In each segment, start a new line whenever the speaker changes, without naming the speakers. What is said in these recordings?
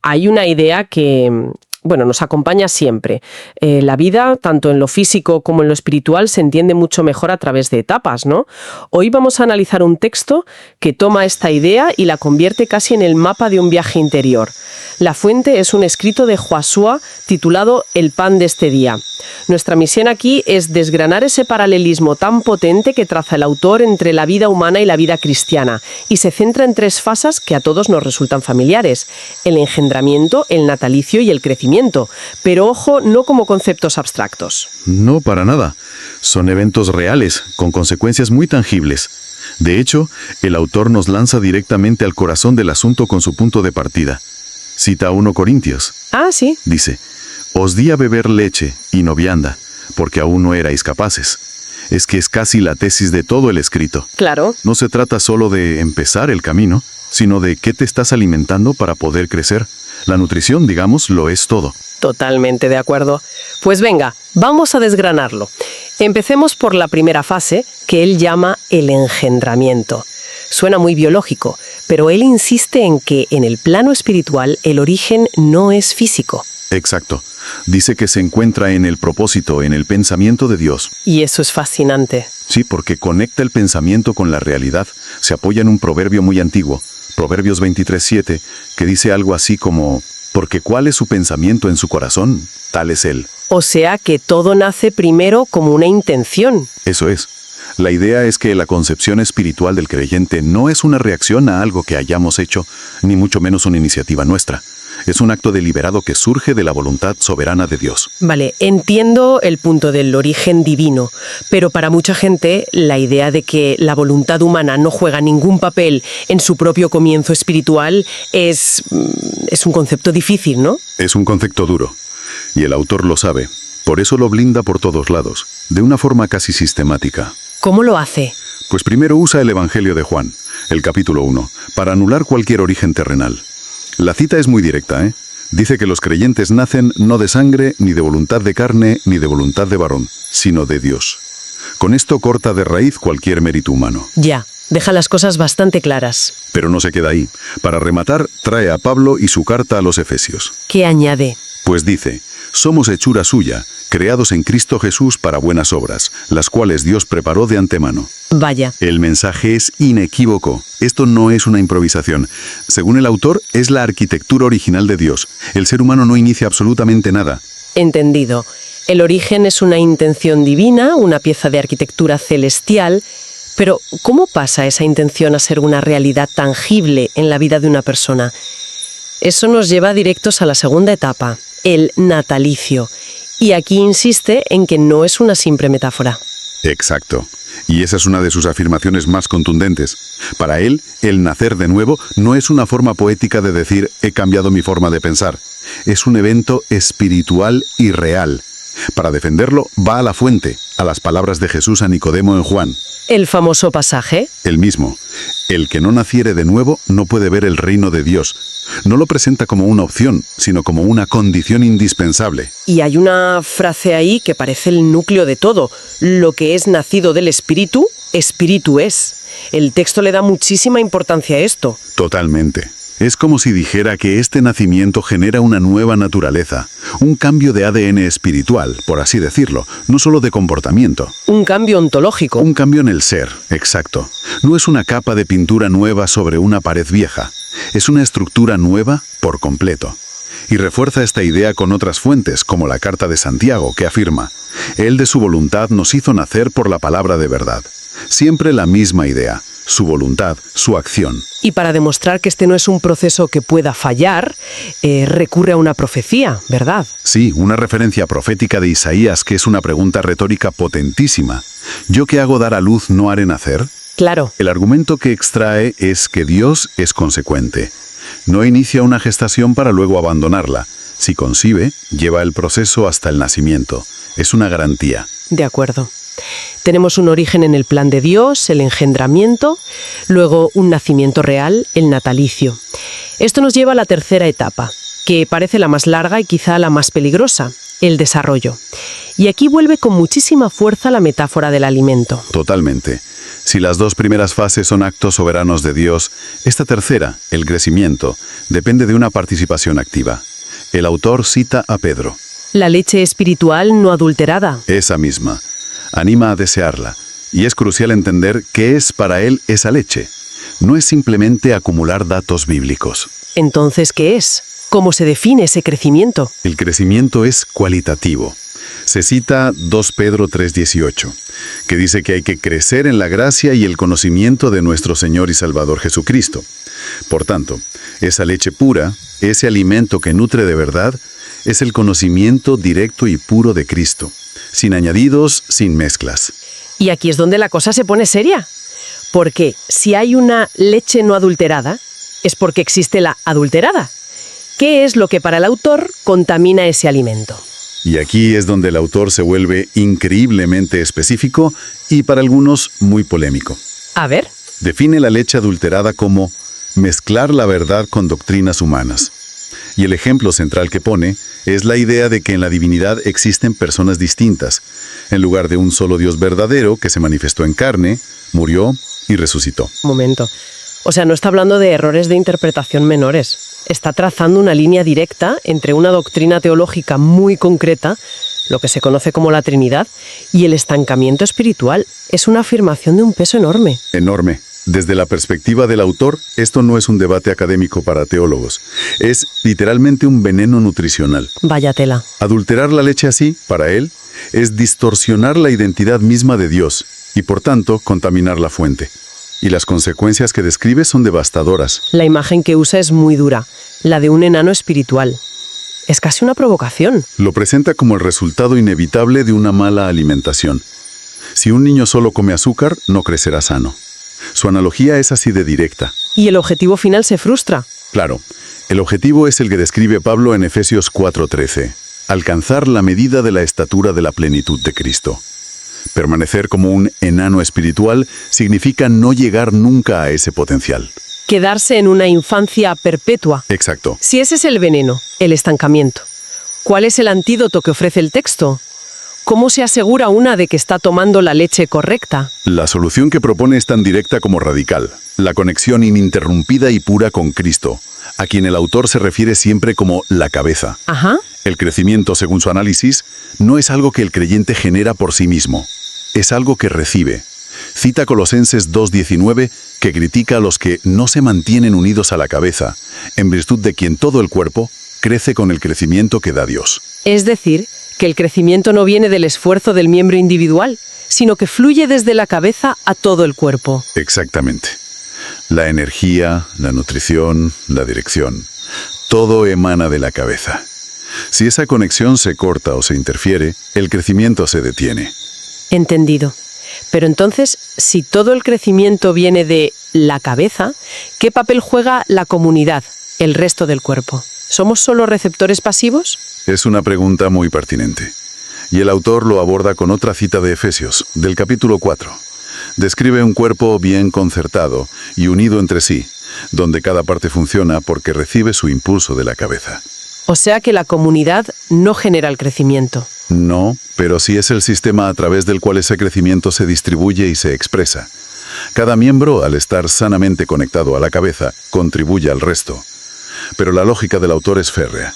hay una idea que, bueno, nos acompaña siempre. La vida, tanto en lo físico como en lo espiritual, se entiende mucho mejor a través de etapas, ¿no? Hoy vamos a analizar un texto que toma esta idea y la convierte casi en el mapa de un viaje interior. La fuente es un escrito de Josué titulado El pan de este día. Nuestra misión aquí es desgranar ese paralelismo tan potente que traza el autor entre la vida humana y la vida cristiana, y se centra en 3 fases que a todos nos resultan familiares: el engendramiento, el natalicio y el crecimiento. Pero ojo, no como conceptos abstractos.
No, para nada. Son eventos reales, con consecuencias muy tangibles. De hecho, el autor nos lanza directamente al corazón del asunto con su punto de partida. Cita a 1 Corintios.
Ah, sí.
Dice: «Os di a beber leche y no vianda, porque aún no erais capaces». Es que es casi la tesis de todo el escrito.
Claro.
No se trata solo de empezar el camino, sino de qué te estás alimentando para poder crecer. La nutrición, digamos, lo es todo.
Totalmente de acuerdo. Pues venga, vamos a desgranarlo. Empecemos por la primera fase, que él llama el engendramiento. Suena muy biológico, pero él insiste en que en el plano espiritual el origen no es físico.
Exacto. Dice que se encuentra en el propósito, en el pensamiento de Dios.
Y eso es fascinante.
Sí, porque conecta el pensamiento con la realidad. Se apoya en un proverbio muy antiguo, Proverbios 23:7, que dice algo así como: «Porque cuál es su pensamiento en su corazón, tal es él».
O sea que todo nace primero como una intención.
Eso es. La idea es que la concepción espiritual del creyente no es una reacción a algo que hayamos hecho, ni mucho menos una iniciativa nuestra. Es un acto deliberado que surge de la voluntad soberana de Dios.
Vale, entiendo el punto del origen divino, pero para mucha gente la idea de que la voluntad humana no juega ningún papel en su propio comienzo espiritual es un concepto difícil, ¿no?
Es un concepto duro, y el autor lo sabe. Por eso lo blinda por todos lados, de una forma casi sistemática.
¿Cómo lo hace?
Pues primero usa el Evangelio de Juan, el capítulo 1, para anular cualquier origen terrenal. La cita es muy directa, ¿eh? Dice que los creyentes nacen no de sangre, ni de voluntad de carne, ni de voluntad de varón, sino de Dios. Con esto corta de raíz cualquier mérito humano.
Ya, deja las cosas bastante claras.
Pero no se queda ahí. Para rematar, trae a Pablo y su carta a los Efesios.
¿Qué añade?
Pues dice: «Somos hechura suya, creados en Cristo Jesús para buenas obras, las cuales Dios preparó de antemano».
Vaya.
El mensaje es inequívoco. Esto no es una improvisación. Según el autor, es la arquitectura original de Dios. El ser humano no inicia absolutamente nada.
Entendido. El origen es una intención divina, una pieza de arquitectura celestial, pero ¿cómo pasa esa intención a ser una realidad tangible en la vida de una persona? Eso nos lleva directos a la segunda etapa, el natalicio. Y aquí insiste en que no es una simple metáfora.
Exacto. Y esa es una de sus afirmaciones más contundentes. Para él, el nacer de nuevo no es una forma poética de decir «he cambiado mi forma de pensar». Es un evento espiritual y real. Para defenderlo, va a la fuente, a las palabras de Jesús a Nicodemo en Juan.
¿El famoso pasaje?
El mismo. El que no naciere de nuevo no puede ver el reino de Dios. No lo presenta como una opción, sino como una condición indispensable.
Y hay una frase ahí que parece el núcleo de todo. Lo que es nacido del espíritu, espíritu es. El texto le da muchísima importancia a esto.
Totalmente. Es como si dijera que este nacimiento genera una nueva naturaleza, un cambio de ADN espiritual, por así decirlo, no solo de comportamiento.
Un cambio ontológico.
Un cambio en el ser, exacto. No es una capa de pintura nueva sobre una pared vieja. Es una estructura nueva por completo. Y refuerza esta idea con otras fuentes, como la Carta de Santiago, que afirma: «Él de su voluntad nos hizo nacer por la palabra de verdad». Siempre la misma idea, su voluntad, su acción.
Y para demostrar que este no es un proceso que pueda fallar, recurre a una profecía, ¿verdad?
Sí, una referencia profética de Isaías, que es una pregunta retórica potentísima. ¿Yo qué hago dar a luz no haré nacer?
Claro.
El argumento que extrae es que Dios es consecuente. No inicia una gestación para luego abandonarla. Si concibe, lleva el proceso hasta el nacimiento. Es una garantía.
De acuerdo. Tenemos un origen en el plan de Dios, el engendramiento, luego un nacimiento real, el natalicio. Esto nos lleva a la tercera etapa, que parece la más larga y quizá la más peligrosa, el desarrollo. Y aquí vuelve con muchísima fuerza la metáfora del alimento.
Totalmente. Si las dos primeras fases son actos soberanos de Dios, esta tercera, el crecimiento, depende de una participación activa. El autor cita a Pedro.
La leche espiritual no adulterada.
Esa misma. Anima a desearla. Y es crucial entender qué es para él esa leche. No es simplemente acumular datos bíblicos.
Entonces, ¿qué es? ¿Cómo se define ese crecimiento?
El crecimiento es cualitativo. Se cita 2 Pedro 3:18, que dice que hay que crecer en la gracia y el conocimiento de nuestro Señor y Salvador Jesucristo. Por tanto, esa leche pura, ese alimento que nutre de verdad, es el conocimiento directo y puro de Cristo, sin añadidos, sin mezclas.
Y aquí es donde la cosa se pone seria. Porque si hay una leche no adulterada, es porque existe la adulterada. ¿Qué es lo que para el autor contamina ese alimento?
Y aquí es donde el autor se vuelve increíblemente específico y para algunos muy polémico.
A ver.
Define la leche adulterada como mezclar la verdad con doctrinas humanas. Y el ejemplo central que pone es la idea de que en la divinidad existen personas distintas, en lugar de un solo Dios verdadero que se manifestó en carne, murió y resucitó.
Momento. O sea, no está hablando de errores de interpretación menores. Está trazando una línea directa entre una doctrina teológica muy concreta, lo que se conoce como la Trinidad, y el estancamiento espiritual. Es una afirmación de un peso enorme.
Enorme. Desde la perspectiva del autor, esto no es un debate académico para teólogos. Es literalmente un veneno nutricional.
Vaya tela.
Adulterar la leche así, para él, es distorsionar la identidad misma de Dios y, por tanto, contaminar la fuente. Y las consecuencias que describe son devastadoras.
La imagen que usa es muy dura, la de un enano espiritual. Es casi una provocación.
Lo presenta como el resultado inevitable de una mala alimentación. Si un niño solo come azúcar, no crecerá sano. Su analogía es así de directa.
Y el objetivo final se frustra.
Claro, el objetivo es el que describe Pablo en Efesios 4:13. Alcanzar la medida de la estatura de la plenitud de Cristo. Permanecer como un enano espiritual significa no llegar nunca a ese potencial.
Quedarse en una infancia perpetua.
Exacto.
Si ese es el veneno, el estancamiento, ¿cuál es el antídoto que ofrece el texto? ¿Cómo se asegura una de que está tomando la leche correcta?
La solución que propone es tan directa como radical. La conexión ininterrumpida y pura con Cristo, a quien el autor se refiere siempre como la cabeza.
Ajá.
El crecimiento, según su análisis, no es algo que el creyente genera por sí mismo. Es algo que recibe. Cita Colosenses 2:19, que critica a los que no se mantienen unidos a la cabeza, en virtud de quien todo el cuerpo crece con el crecimiento que da Dios.
Es decir, que el crecimiento no viene del esfuerzo del miembro individual, sino que fluye desde la cabeza a todo el cuerpo.
Exactamente. La energía, la nutrición, la dirección, todo emana de la cabeza. Si esa conexión se corta o se interfiere, el crecimiento se detiene.
Entendido. Pero entonces, si todo el crecimiento viene de la cabeza, ¿qué papel juega la comunidad, el resto del cuerpo? ¿Somos solo receptores pasivos?
Es una pregunta muy pertinente. Y el autor lo aborda con otra cita de Efesios, del capítulo 4. Describe un cuerpo bien concertado y unido entre sí, donde cada parte funciona porque recibe su impulso de la cabeza.
O sea que la comunidad no genera el crecimiento.
No, pero sí es el sistema a través del cual ese crecimiento se distribuye y se expresa. Cada miembro, al estar sanamente conectado a la cabeza, contribuye al resto. Pero la lógica del autor es férrea.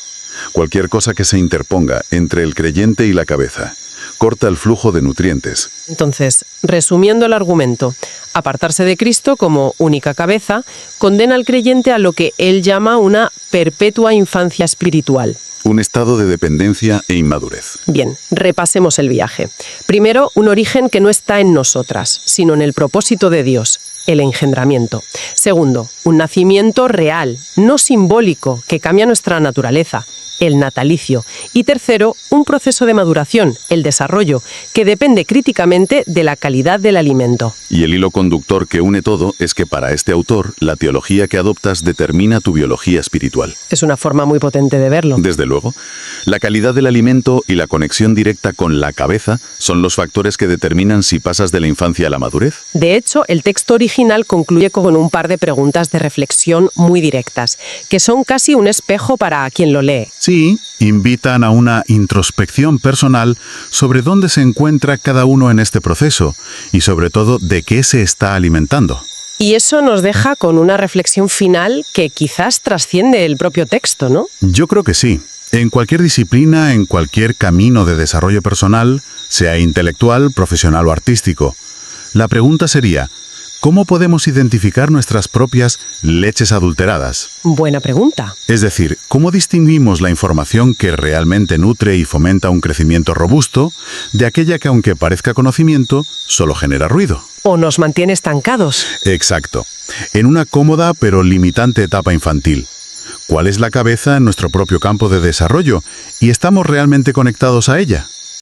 Cualquier cosa que se interponga entre el creyente y la cabeza corta el flujo de nutrientes.
Entonces, resumiendo el argumento, apartarse de Cristo como única cabeza condena al creyente a lo que él llama una perpetua infancia espiritual.
Un estado de dependencia e inmadurez.
Bien, repasemos el viaje. Primero, un origen que no está en nosotras, sino en el propósito de Dios, el engendramiento. Segundo, un nacimiento real, no simbólico, que cambia nuestra naturaleza, el natalicio. Y tercero, un proceso de maduración, el desarrollo, que depende críticamente de la calidad del alimento.
Y el hilo conductor que une todo es que para este autor, la teología que adoptas determina tu biología espiritual.
Es una forma muy potente de verlo.
Desde luego, la calidad del alimento y la conexión directa con la cabeza son los factores que determinan si pasas de la infancia a la madurez.
De hecho, el texto original concluye con un par de preguntas de reflexión muy directas, que son casi un espejo para quien lo lee.
Sí, Invitan a una introspección personal sobre dónde se encuentra cada uno en este proceso y sobre todo de qué se está alimentando.
Y eso nos deja con una reflexión final que quizás trasciende el propio texto, ¿no?
Yo creo que sí. En cualquier disciplina, en cualquier camino de desarrollo personal, sea intelectual, profesional o artístico, la pregunta sería, ¿cómo podemos identificar nuestras propias leches adulteradas?
Buena pregunta.
Es decir, ¿cómo distinguimos la información que realmente nutre y fomenta un crecimiento robusto de aquella que, aunque parezca conocimiento, solo genera ruido?
O nos mantiene estancados.
Exacto. En una cómoda pero limitante etapa infantil. ¿Cuál es la cabeza en nuestro propio campo de desarrollo? ¿Y estamos realmente conectados a ella?